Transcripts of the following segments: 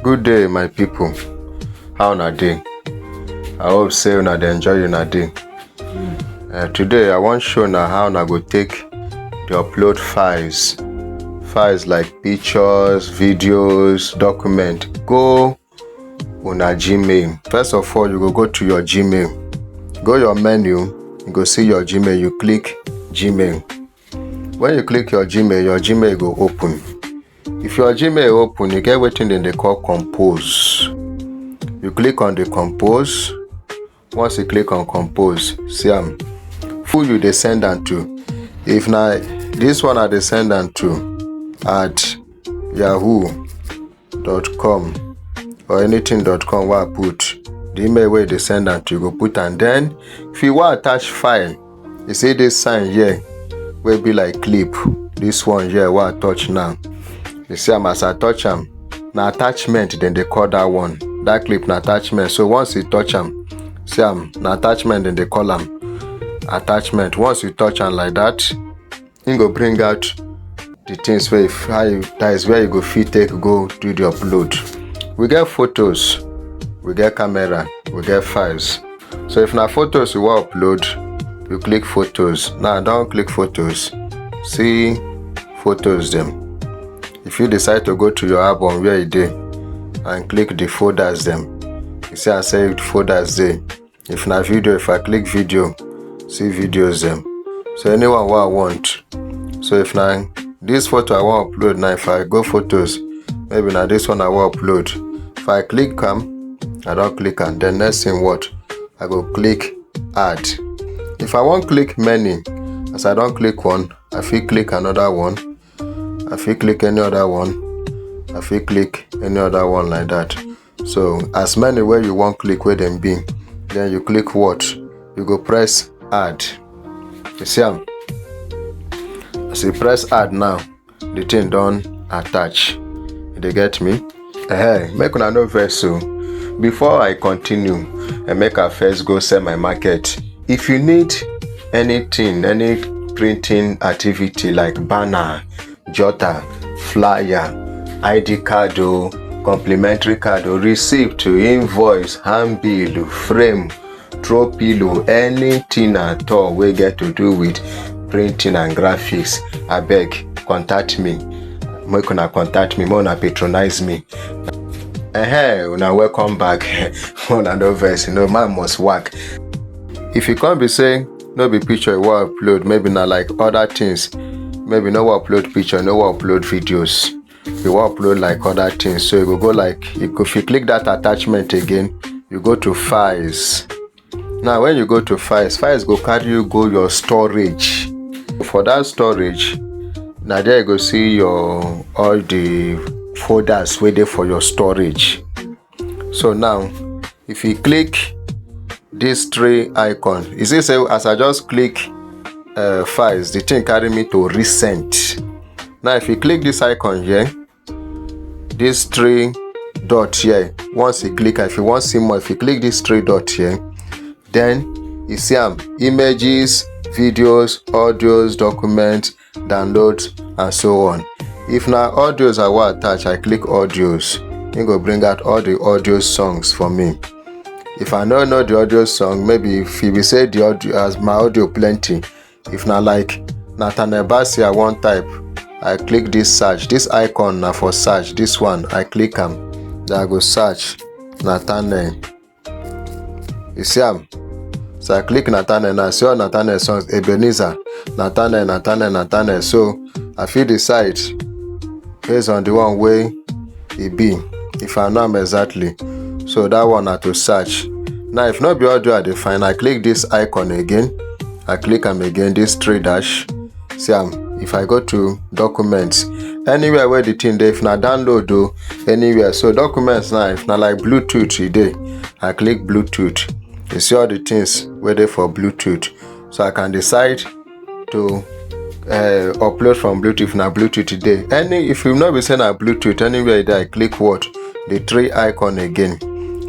Good day, my people. How una dey? I hope say una dey enjoy una day. Today I wan show una how una go take dey upload files like pictures, videos, document go una Gmail. First of all, you go to your Gmail. Go your menu, you go see your Gmail, you click Gmail. When you click your Gmail go open. If your Gmail open, you get wetin dem dey call compose. You click on the compose. Once you click on compose, see am. Who you dey send am to? If na this one I dey send am to at yahoo.com or anything.com wey I put, the email wey you dey send am to, you go put am. Then if you wan attach file, you see this sign here wey be like clip. This one here wey I touch now, you see am. As I touch am, na attachment dem dey call that one. That clip na attachment. So once you touch am, see am, na attachment dem dey call am. Attachment. Once you touch am like that, e go bring out the things wey that is where you go fit take go do the upload. We get photos, we get camera, we get files. So if na photos you wan upload, you click photos. Now don click photos, see photos dem. If you decide to go to your album where e dey and click the folders dem, you see I say folders dey. If na video, if I click video, see videos dem. So anyone wey I want. So if na this photo I wan upload now, if I go photos, maybe na this one I wan upload. If I click am, I don click am. Then next thing what? I go click add. If I wan click many, as I don click one, I fit click another one. I fit click any other one. I fit click any other one like that. So as many where you wan click where dem be, then you click what? You go press add. You see am? As you press add now, the thing don attach. You dey get me? Make una no vex o. Before I continue, make I first go sell my market. If you need anything, any printing activity like banner, jotter, flyer, ID card o, complimentary card o, receipt to invoice, handbill, frame, throw pillow, anything at all wey get to do with printing and graphics, abeg contact me. Make una contact me, make una patronize me. Una welcome back. Una no vex, man must work. If you come be say no be picture you wan upload, maybe na like other things, maybe no wan upload picture, no wan upload videos, you wan upload like other things. So you go like, if you click that attachment again, you go to files. Now when you go to files go carry you go your storage. For that storage, na there you go see your all the folders wey dey for your storage. So now if you click this three icon, you see say as I just click files, the thing carry me to recent. Now if you click this icon here, this three dot here, once you click, if you want see more, if you click this three dot here, then you see images, videos, audios, documents, downloads, and so on. If na audios I wan attach, I click audios. It go bring out all the audio songs for me. If I no know the audio song, maybe if you be say the audio, as my audio plenty. If na like Nathaniel Bassey I wan type, I click this search. This icon na for search. This one I click am, then I go search Nathaniel. You see am? So I click Nathaniel now. See all Nathaniel songs. Ebenezer, Nathaniel. So I fit decide based on the one way it be, if I know am exactly. So that one na to search. Now if not be audio I define, I click this icon again. I click am again, this three dash. See am. If I go to documents, anywhere where the thing dey, if na download o, anywhere. So documents now, if na like Bluetooth e dey, I click Bluetooth. You see all the things where dey for Bluetooth. So I can decide to upload from Bluetooth. Na Bluetooth dey. If you know be say na Bluetooth, anywhere there I click what? The three icon again.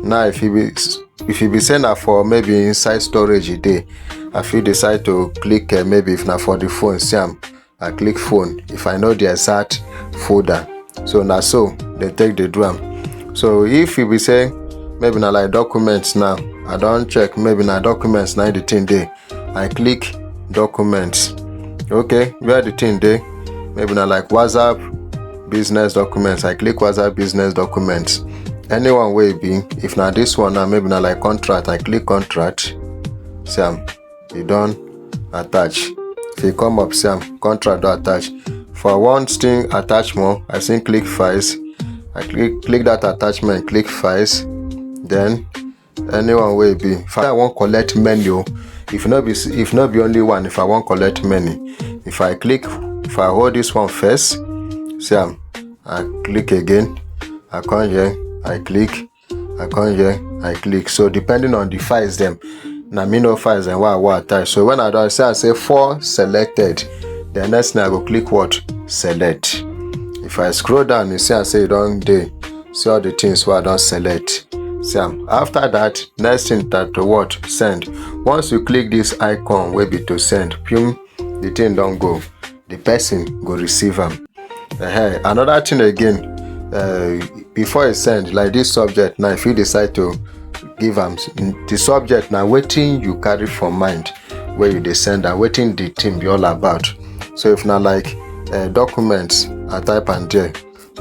Now if you be say na for maybe inside storage e dey, I fit decide to click maybe if na for the phone. See am, I click phone if I know the exact folder. So na so they take the do am. So if you be say maybe na like documents now, I don't check, maybe na documents na the thing dey, I click documents. Okay, where the thing dey, maybe na like WhatsApp business documents, I click WhatsApp business documents. Anyone wey be, if na this one now, maybe na like contract, I click contract. See am, e don attach. If you come up, see am, contract don attach. For one thing attach more, I say click files. I click that attachment, click files. Then anyone wey be, if I wan collect menu, if not be only one, if I wan collect many, if I hold this one first, see am, I click again, I come here, I click, I come here, I click. So depending on the files them, na me know files and what attach. So when I don say, I say 4 selected, the next thing I go click what? Select. If I scroll down, you see I say don dey, see all the things where I don select. See after that, next thing that to what? Send. Once you click this icon wey be to send, pum, the thing don go. The person go receive am. Another thing again, before you send, like this subject now, if you decide to give am the subject na wetin you carry for mind wey you dey send am, wetin the thing be all about. So if na like documents, I type am there,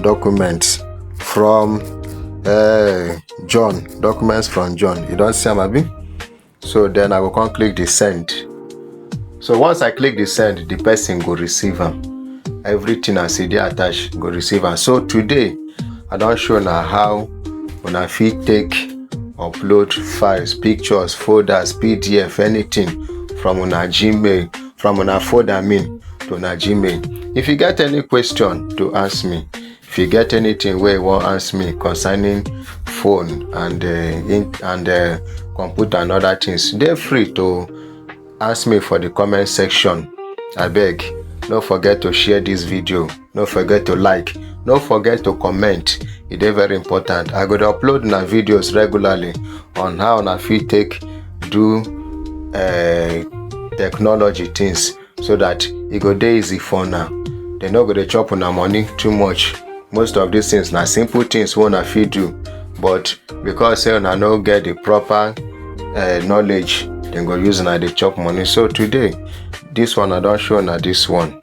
documents from John, documents from John. You don see am abi? So then I go come click the send. So once I click the send, the person go receive am. Everything I see there attached go receive am. So today I don show na how una fit take upload files, pictures, folders, PDF, anything from una Gmail, from una folder to una Gmail. If you get any question to ask me, if you get anything where you want ask me concerning phone and computer and other things, dey free to ask me for the comment section. Abeg, no forget to share this video, no forget to like, no forget to comment. It is very important. I go to upload na videos regularly on how na fit take do technology things, so that it go dey easy for now. They no go dey chop una money too much. Most of these things na simple things wey una fit do, but because say una no get the proper knowledge, dem go use una dey chop money. So today, this one I don show una this one.